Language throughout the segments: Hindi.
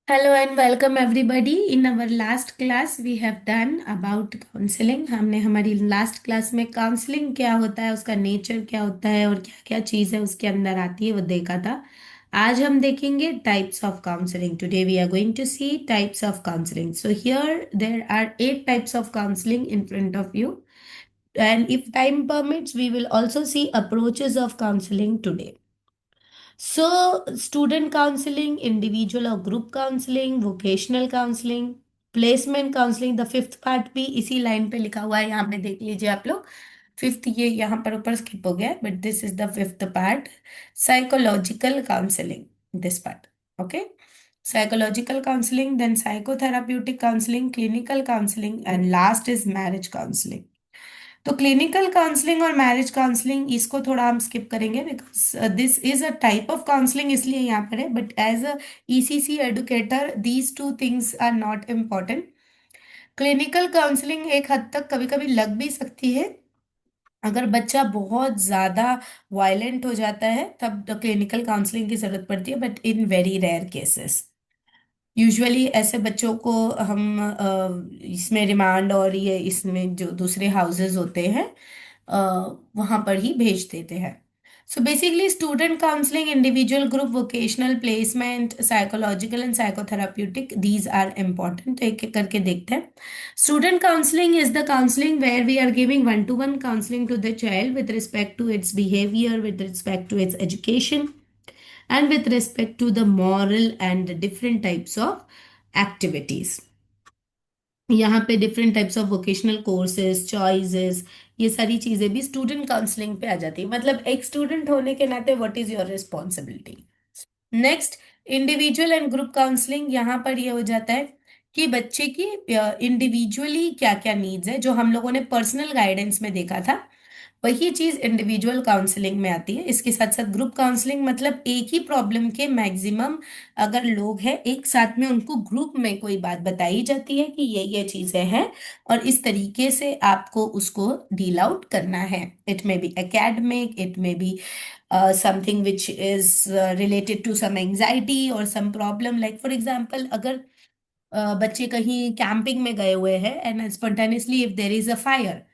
Hello and welcome everybody. In our last class we have done about counseling. हमने हमारी लास्ट क्लास में काउंसलिंग क्या होता है, उसका नेचर क्या होता है और क्या क्या चीज़ है उसके अंदर आती है वो देखा था। आज हम देखेंगे types of counselling. Today we are going to see types of counselling. So here there are 8 types of counseling in front of you, and if time permits we will also see approaches of counseling today. So, student counseling, individual और group counseling, vocational counseling, placement counseling, the fifth part भी इसी लाइन पे लिखा हुआ है, यहाँ पे देख लीजिए आप लोग. फिफ्थ ये यहाँ पर ऊपर स्किप हो गया, but this is the fifth part. Psychological counselling, this part. Okay. Psychological counseling, then psychotherapeutic counseling, clinical counseling, and last is marriage counseling. तो क्लिनिकल काउंसलिंग और मैरिज काउंसलिंग इसको थोड़ा हम स्किप करेंगे, because this is a type of counselling, इसलिए यहाँ पर है. But as a ECC educator these two things are not important. Clinical counselling एक हद तक कभी कभी लग भी सकती है. अगर बच्चा बहुत ज्यादा वायलेंट हो जाता है तब क्लिनिकल काउंसलिंग की जरूरत पड़ती है, but in very rare cases. Usually ऐसे बच्चों को हम इसमें रिमांड और ये इसमें जो दूसरे हाउसेज होते हैं वहां पर ही भेज देते हैं. So basically student counselling, individual group, vocational placement, psychological and psychotherapeutic, these are important. तो एक एक करके देखते हैं. Student counselling is the counselling where we are giving one to one counselling to the child with respect to its behaviour, with respect to its education, and with respect to the moral and the different types of activities. यहाँ पे different types of vocational courses, choices, ये सारी चीजें भी स्टूडेंट काउंसलिंग पे आ जाती है. मतलब एक स्टूडेंट होने के नाते what is your responsibility. Next, individual and group counselling. यहाँ पर ये हो जाता है कि बच्चे की इंडिविजुअली क्या क्या नीड्स है, जो हम लोगों ने पर्सनल गाइडेंस में देखा था, वही चीज इंडिविजुअल काउंसलिंग में आती है. इसके साथ साथ ग्रुप काउंसलिंग मतलब एक ही प्रॉब्लम के मैक्सिमम अगर लोग हैं एक साथ में, उनको ग्रुप में कोई बात बताई जाती है कि ये चीजें हैं और इस तरीके से आपको उसको डील आउट करना है. It may be academic, it may be something which is related to some anxiety और some problem. Like for example, अगर बच्चे कहीं कैंपिंग में गए हुए हैं and spontaneously if there is a fire,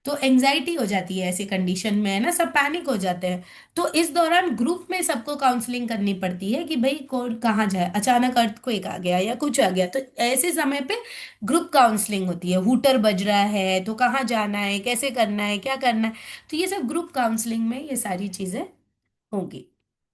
तो एंजाइटी हो जाती है ऐसी कंडीशन में, है ना, सब पैनिक हो जाते हैं. तो इस दौरान ग्रुप में सबको काउंसलिंग करनी पड़ती है कि भाई कौन कहाँ जाए, अचानक अर्थक्वेक आ गया या कुछ आ गया, तो ऐसे समय पे ग्रुप काउंसलिंग होती है. हुटर बज रहा है तो कहाँ जाना है, कैसे करना है, क्या करना है, तो ये सब ग्रुप काउंसलिंग में ये सारी चीजें होंगी.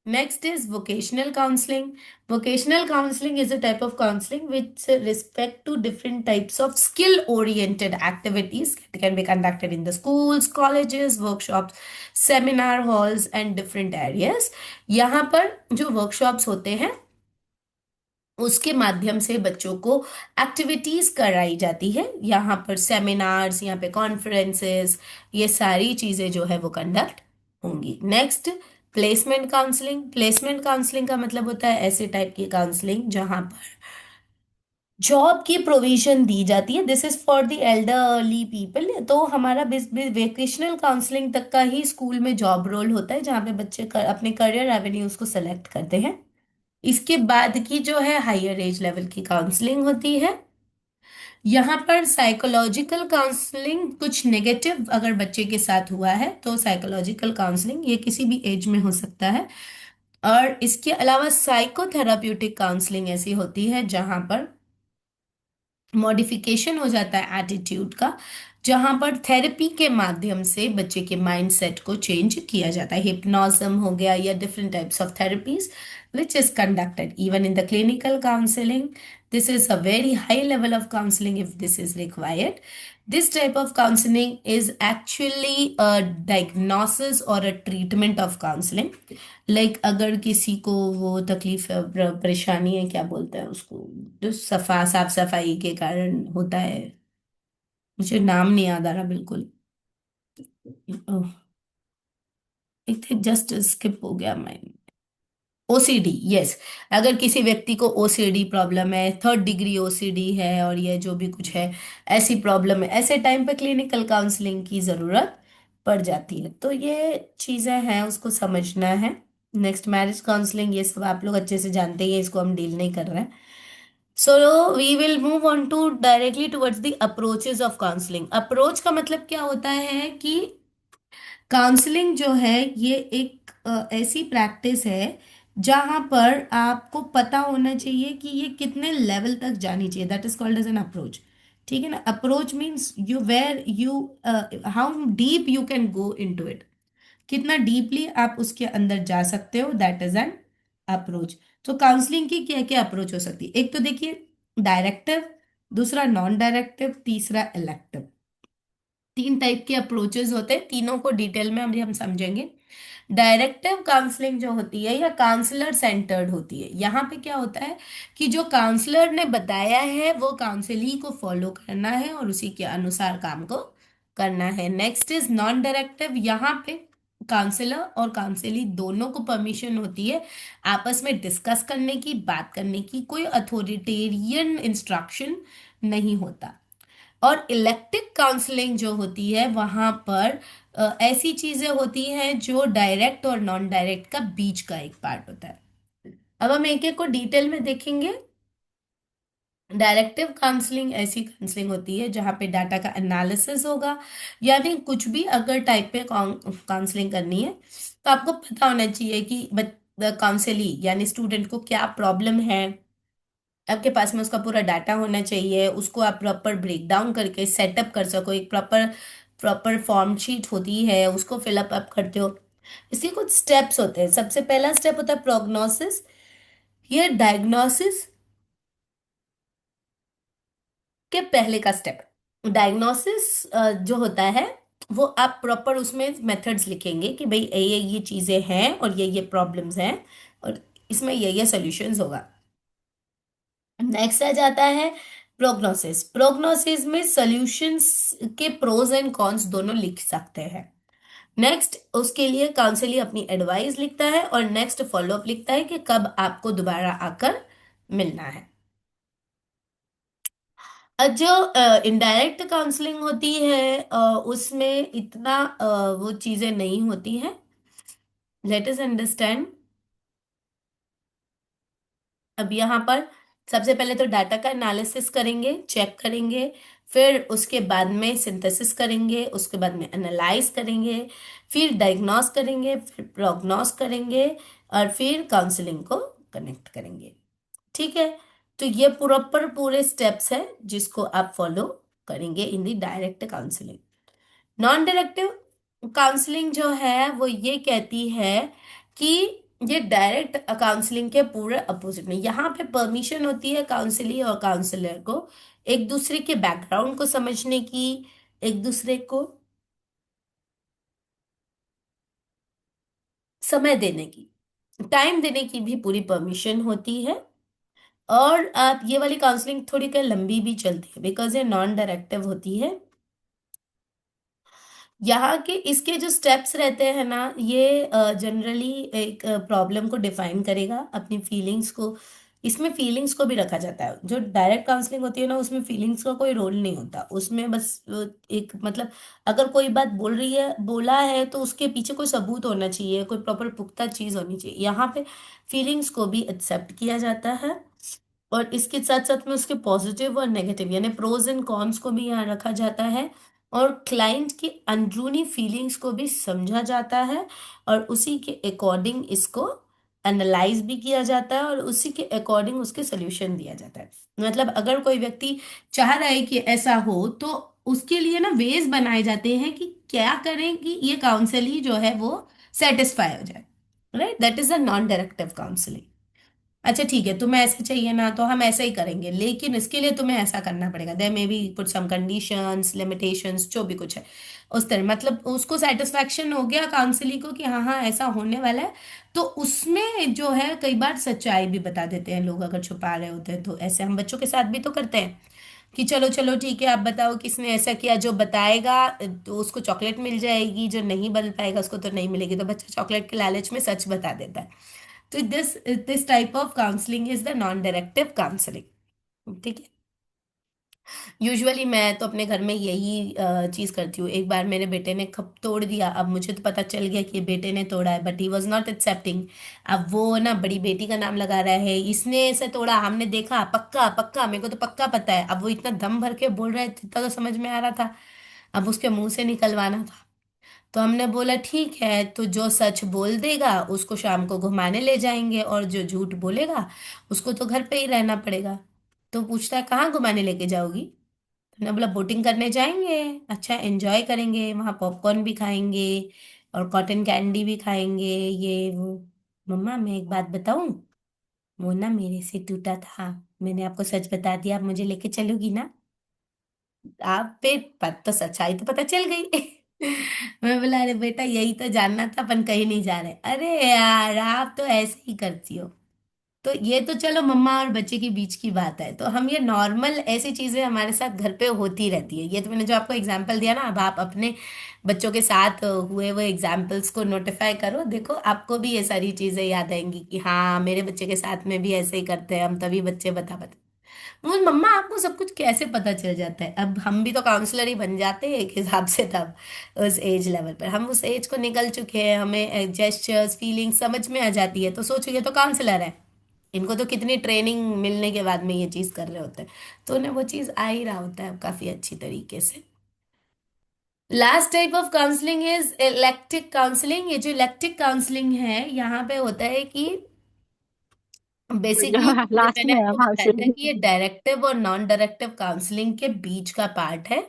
Next is vocational counseling. Vocational counseling is a type of counseling with respect to different types of skill-oriented activities that can be conducted in the schools, colleges, workshops, seminar halls and different areas. यहाँ पर जो workshops होते हैं उसके माध्यम से बच्चों को एक्टिविटीज कराई जाती है. यहाँ पर सेमिनार्स, यहाँ पे कॉन्फ्रेंसेस, ये सारी चीजें जो है वो कंडक्ट होंगी. Next, placement counselling. Placement counselling का मतलब होता है ऐसे टाइप की काउंसलिंग जहां पर जॉब की प्रोविजन दी जाती है. This is for the elderly people. तो हमारा वेकेशनल काउंसलिंग तक का ही स्कूल में जॉब रोल होता है, जहाँ पे बच्चे अपने करियर एवेन्यूज को सेलेक्ट करते हैं. इसके बाद की जो है हायर एज लेवल की काउंसलिंग होती है. यहाँ पर साइकोलॉजिकल काउंसलिंग, कुछ नेगेटिव अगर बच्चे के साथ हुआ है तो साइकोलॉजिकल काउंसलिंग ये किसी भी एज में हो सकता है. और इसके अलावा साइकोथेराप्यूटिक काउंसलिंग ऐसी होती है जहां पर मॉडिफिकेशन हो जाता है एटीट्यूड का, जहां पर थेरेपी के माध्यम से बच्चे के माइंड सेट को चेंज किया जाता है. हिप्नोजम हो गया या different types of therapies which is conducted even in the clinical counseling. This is a very high level of counseling if this is required. This type of counseling is actually a diagnosis or a treatment of counseling. Like अगर किसी को वो तकलीफ है, परेशानी है, क्या बोलते हैं उसको, जो साफ सफाई के कारण होता है, मुझे नाम नहीं याद आ रहा बिल्कुल. ओह, एक थे जस्ट स्किप हो गया मैं. OCD, yes. अगर किसी व्यक्ति को ओसीडी प्रॉब्लम है, थर्ड डिग्री ओसीडी है और ये जो भी कुछ है ऐसी प्रॉब्लम है, ऐसे टाइम पे क्लिनिकल काउंसलिंग की जरूरत पड़ जाती है. तो ये चीजें हैं, उसको समझना है. नेक्स्ट, मैरिज काउंसलिंग, ये सब आप लोग अच्छे से जानते ही हैं, इसको हम डील नहीं कर रहे हैं. So we will move on to directly towards the approaches of counselling. Approach का मतलब क्या होता है कि काउंसलिंग जो है ये एक ऐसी प्रैक्टिस है जहां पर आपको पता होना चाहिए कि ये कितने लेवल तक जानी चाहिए। That is called as an approach. ठीक है ना। Approach means you where you how deep you can go into it, कितना डीपली आप उसके अंदर जा सकते हो, दैट इज एन अप्रोच। तो काउंसलिंग की क्या क्या अप्रोच हो सकती है? एक तो देखिए डायरेक्टिव, दूसरा नॉन डायरेक्टिव, तीसरा इलेक्टिव। तीन टाइप के अप्रोचेस होते हैं, तीनों को डिटेल में हम समझेंगे। डायरेक्टिव काउंसलिंग जो होती है या काउंसलर सेंटर्ड होती है, यहाँ पे क्या होता है कि जो काउंसलर ने बताया है वो काउंसली को फॉलो करना है और उसी के अनुसार काम को करना है। Next is non directive. यहाँ पे काउंसलर और काउंसली दोनों को परमिशन होती है आपस में डिस्कस करने की, बात करने की, कोई अथॉरिटेरियन इंस्ट्रक्शन नहीं होता। और इलेक्टिव काउंसलिंग जो होती है वहां पर ऐसी चीजें होती हैं जो डायरेक्ट और नॉन डायरेक्ट का बीच का एक पार्ट होता है। अब हम एक एक को डिटेल में देखेंगे। डायरेक्टिव काउंसलिंग ऐसी काउंसलिंग होती है जहां पे डाटा का एनालिसिस होगा, यानी कुछ भी अगर टाइप पे काउंसलिंग करनी है तो आपको पता होना चाहिए कि काउंसली यानी स्टूडेंट को क्या प्रॉब्लम है। आपके पास में उसका पूरा डाटा होना चाहिए, उसको आप प्रॉपर ब्रेक डाउन करके सेटअप कर सको। एक प्रॉपर प्रॉपर फॉर्म शीट होती है, उसको फिलअप अप करते हो। इसके कुछ स्टेप्स होते हैं। सबसे पहला स्टेप होता है प्रोग्नोसिस। ये डायग्नोसिस के पहले का स्टेप। डायग्नोसिस जो होता है वो आप प्रॉपर उसमें मेथड्स लिखेंगे कि भाई ये चीजें हैं और ये प्रॉब्लम्स हैं और इसमें ये सॉल्यूशंस होगा। नेक्स्ट आ जाता है प्रोग्नोसिस। प्रोग्नोसिस में सॉल्यूशंस के प्रोज एंड कॉन्स दोनों लिख सकते हैं। नेक्स्ट उसके लिए काउंसली अपनी एडवाइस लिखता है और नेक्स्ट फॉलोअप लिखता है कि कब आपको दोबारा आकर मिलना है। जो इनडायरेक्ट काउंसलिंग होती है उसमें इतना वो चीजें नहीं होती हैं। Let us understand. अब यहाँ पर सबसे पहले तो डाटा का एनालिसिस करेंगे, चेक करेंगे, फिर उसके बाद में सिंथेसिस करेंगे, उसके बाद में एनालाइज करेंगे, फिर डायग्नोस करेंगे, फिर प्रोग्नोस करेंगे और फिर काउंसलिंग को कनेक्ट करेंगे। ठीक है। तो ये प्रॉपर पूरे स्टेप्स है जिसको आप फॉलो करेंगे in the direct counselling. Non directive counselling जो है वो ये कहती है कि ये डायरेक्ट काउंसलिंग के पूरे अपोजिट में, यहाँ पे परमिशन होती है काउंसली और काउंसलर को एक दूसरे के बैकग्राउंड को समझने की, एक दूसरे को समय देने की, टाइम देने की भी पूरी परमिशन होती है। और आप ये वाली काउंसलिंग थोड़ी क्या लंबी भी चलती है बिकॉज ये नॉन डायरेक्टिव होती है। यहाँ के इसके जो स्टेप्स रहते हैं ना, ये जनरली एक प्रॉब्लम को डिफाइन करेगा, अपनी फीलिंग्स को, इसमें फीलिंग्स को भी रखा जाता है। जो डायरेक्ट काउंसलिंग होती है ना उसमें फीलिंग्स का कोई रोल नहीं होता, उसमें बस एक मतलब अगर कोई बात बोल रही है, बोला है तो उसके पीछे कोई सबूत होना चाहिए, कोई प्रॉपर पुख्ता चीज होनी चाहिए। यहाँ पे फीलिंग्स को भी एक्सेप्ट किया जाता है और इसके साथ साथ में उसके पॉजिटिव और नेगेटिव यानी प्रोज एंड कॉन्स को भी यहाँ रखा जाता है और क्लाइंट की अंदरूनी फीलिंग्स को भी समझा जाता है और उसी के अकॉर्डिंग इसको एनालाइज भी किया जाता है और उसी के अकॉर्डिंग उसके सोल्यूशन दिया जाता है। मतलब अगर कोई व्यक्ति चाह रहा है कि ऐसा हो तो उसके लिए ना वेज बनाए जाते हैं कि क्या करें कि ये काउंसली जो है वो सेटिस्फाई हो जाए। Right, that is a non directive counselling. अच्छा ठीक है, तुम्हें ऐसे चाहिए ना तो हम ऐसा ही करेंगे, लेकिन इसके लिए तुम्हें ऐसा करना पड़ेगा। देयर मे बी कुछ सम कंडीशंस, लिमिटेशंस, जो भी कुछ है उस तरह, मतलब उसको सेटिस्फैक्शन हो गया काउंसली को कि हाँ हाँ ऐसा होने वाला है। तो उसमें जो है कई बार सच्चाई भी बता देते हैं लोग, अगर छुपा रहे होते हैं तो। ऐसे हम बच्चों के साथ भी तो करते हैं कि चलो चलो ठीक है आप बताओ किसने ऐसा किया, जो बताएगा तो उसको चॉकलेट मिल जाएगी, जो नहीं बता पाएगा उसको तो नहीं मिलेगी। तो बच्चा चॉकलेट के लालच में सच बता देता है। तो this type of counselling is the non directive counselling. ठीक है। यूजुअली मैं तो अपने घर में यही चीज करती हूँ। एक बार मेरे बेटे ने कप तोड़ दिया, अब मुझे तो पता चल गया कि बेटे ने तोड़ा है, but he was not accepting. अब वो ना बड़ी बेटी का नाम लगा रहा है, इसने ऐसे तोड़ा, हमने देखा, पक्का पक्का, मेरे को तो पक्का पता है। अब वो इतना दम भर के बोल रहा है, इतना तो समझ में आ रहा था, अब उसके मुंह से निकलवाना था। तो हमने बोला ठीक है, तो जो सच बोल देगा उसको शाम को घुमाने ले जाएंगे, और जो झूठ बोलेगा उसको तो घर पे ही रहना पड़ेगा। तो पूछता है कहाँ घुमाने लेके जाओगी? तो मैंने बोला बोटिंग करने जाएंगे, अच्छा एंजॉय करेंगे, वहाँ पॉपकॉर्न भी खाएंगे और कॉटन कैंडी भी खाएंगे, ये वो। मम्मा मैं एक बात बताऊं, वो ना मेरे से टूटा था, मैंने आपको सच बता दिया, आप मुझे लेके चलोगी ना? आप पे पत तो सच्चाई तो पता चल गई। मैं बोला अरे बेटा यही तो जानना था, अपन कहीं नहीं जा रहे। अरे यार आप तो ऐसे ही करती हो। तो ये तो चलो मम्मा और बच्चे के बीच की बात है, तो हम ये नॉर्मल ऐसी चीजें हमारे साथ घर पे होती रहती है। ये तो मैंने जो आपको एग्जांपल दिया ना, अब आप अपने बच्चों के साथ हुए हुए एग्जांपल्स को नोटिफाई करो, देखो आपको भी ये सारी चीजें याद आएंगी कि हाँ मेरे बच्चे के साथ में भी ऐसे ही करते हैं हम, तभी बच्चे बता बता। वो मम्मा आपको सब कुछ कैसे पता चल जाता है? अब हम भी तो काउंसलर ही बन जाते हैं एक हिसाब से तब। उस एज लेवल पर हम उस एज को निकल चुके हैं, हमें जेस्चर्स फीलिंग्स समझ में आ जाती है, तो सोचो ये तो काउंसलर है, इनको तो कितनी ट्रेनिंग मिलने के बाद में ये चीज कर रहे होते हैं, तो उन्हें वो चीज आ ही रहा होता है काफी अच्छी तरीके से। Last type of counselling is elective counselling. ये जो इलेक्टिव काउंसलिंग है, यहाँ पे होता है कि बेसिकली जैसे लास्ट मैंने में है, आपको हाँ बताया था शुरू। कि ये डायरेक्टिव और नॉन डायरेक्टिव काउंसलिंग के बीच का पार्ट है।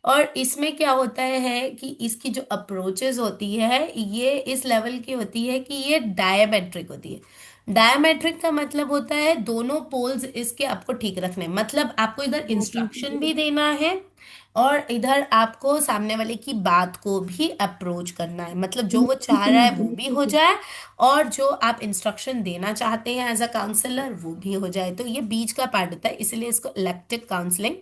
और इसमें क्या होता है कि इसकी जो अप्रोचेस होती है ये इस लेवल की होती है कि ये डायमेट्रिक होती है। डायमेट्रिक का मतलब होता है दोनों पोल्स इसके आपको ठीक रखने, मतलब आपको इधर इंस्ट्रक्शन भी देना है और इधर आपको सामने वाले की बात को भी अप्रोच करना है, मतलब जो वो चाह रहा है वो भी हो जाए और जो आप इंस्ट्रक्शन देना चाहते हैं एज अ काउंसलर वो भी हो जाए। तो ये बीच का पार्ट होता है, इसलिए इसको इलेक्टिव काउंसलिंग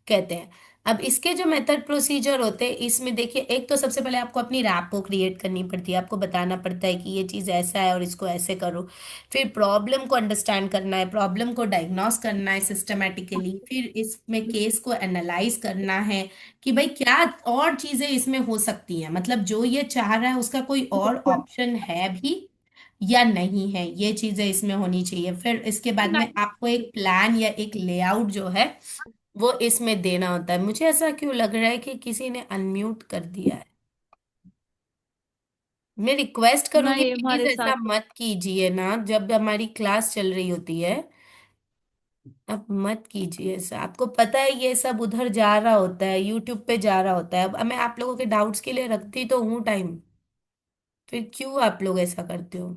कहते हैं। अब इसके जो मेथड प्रोसीजर होते हैं, इसमें देखिए एक तो सबसे पहले आपको अपनी रैप को क्रिएट करनी पड़ती है, आपको बताना पड़ता है कि ये चीज़ ऐसा है और इसको ऐसे करो। फिर प्रॉब्लम को अंडरस्टैंड करना है, प्रॉब्लम को डायग्नोस करना है सिस्टमेटिकली, फिर इसमें केस को एनालाइज करना है कि भाई क्या और चीज़ें इसमें हो सकती हैं, मतलब जो ये चाह रहा है उसका कोई और ऑप्शन है भी या नहीं है, ये चीज़ें इसमें होनी चाहिए। फिर इसके बाद में आपको एक प्लान या एक लेआउट जो है वो इसमें देना होता है। मुझे ऐसा क्यों लग रहा है कि किसी ने अनम्यूट कर दिया है? मैं रिक्वेस्ट करूंगी नहीं, प्लीज हमारे ऐसा साथ। मत कीजिए ना, जब हमारी क्लास चल रही होती है। अब मत कीजिए ऐसा, आपको पता है ये सब उधर जा रहा होता है, यूट्यूब पे जा रहा होता है। अब मैं आप लोगों के डाउट्स के लिए रखती तो हूँ टाइम, फिर क्यों आप लोग ऐसा करते हो?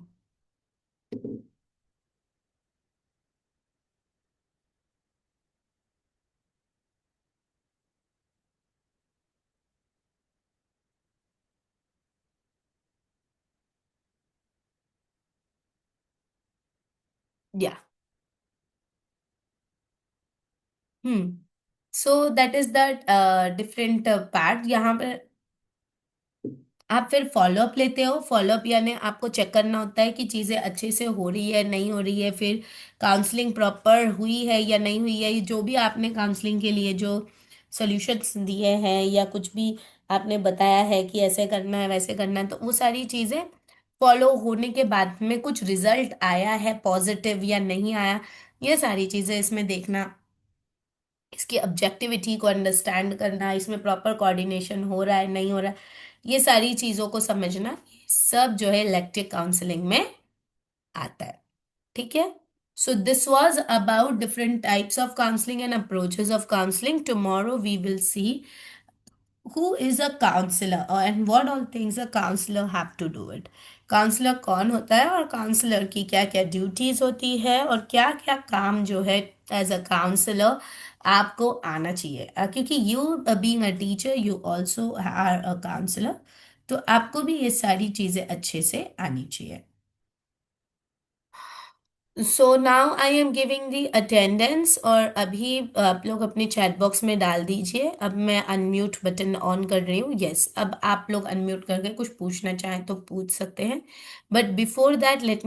या hmm so that is the different part. यहाँ पे आप फिर फॉलोअप लेते हो, फॉलोअप यानी आपको चेक करना होता है कि चीज़ें अच्छे से हो रही है नहीं हो रही है, फिर काउंसलिंग प्रॉपर हुई है या नहीं हुई है, जो भी आपने काउंसलिंग के लिए जो सॉल्यूशंस दिए हैं या कुछ भी आपने बताया है कि ऐसे करना है वैसे करना है, तो वो सारी चीज़ें फॉलो होने के बाद में कुछ रिजल्ट आया है पॉजिटिव या नहीं आया, ये सारी चीज़ें इसमें देखना, इसकी ऑब्जेक्टिविटी को अंडरस्टैंड करना, इसमें प्रॉपर कोऑर्डिनेशन हो रहा है नहीं हो रहा है, ये सारी चीजों को समझना, ये सब जो है इलेक्टिव काउंसलिंग में आता है। ठीक है। So this was about different types of counselling and approaches of counselling. Tomorrow we will see who is a counselor and what all things a counselor have to do it। Counsellor कौन होता है और काउंसलर की क्या क्या ड्यूटीज होती है और क्या क्या काम जो है एज अ काउंसलर आपको आना चाहिए, क्योंकि you being a teacher you also are a counsellor, तो आपको भी ये सारी चीजें अच्छे से आनी चाहिए। So now I am giving the attendance, और अभी आप लोग अपने चैट बॉक्स में डाल दीजिए। अब मैं अनम्यूट बटन ऑन कर रही हूँ। यस, अब आप लोग अनम्यूट करके कुछ पूछना चाहें तो पूछ सकते हैं, बट बिफोर दैट लेट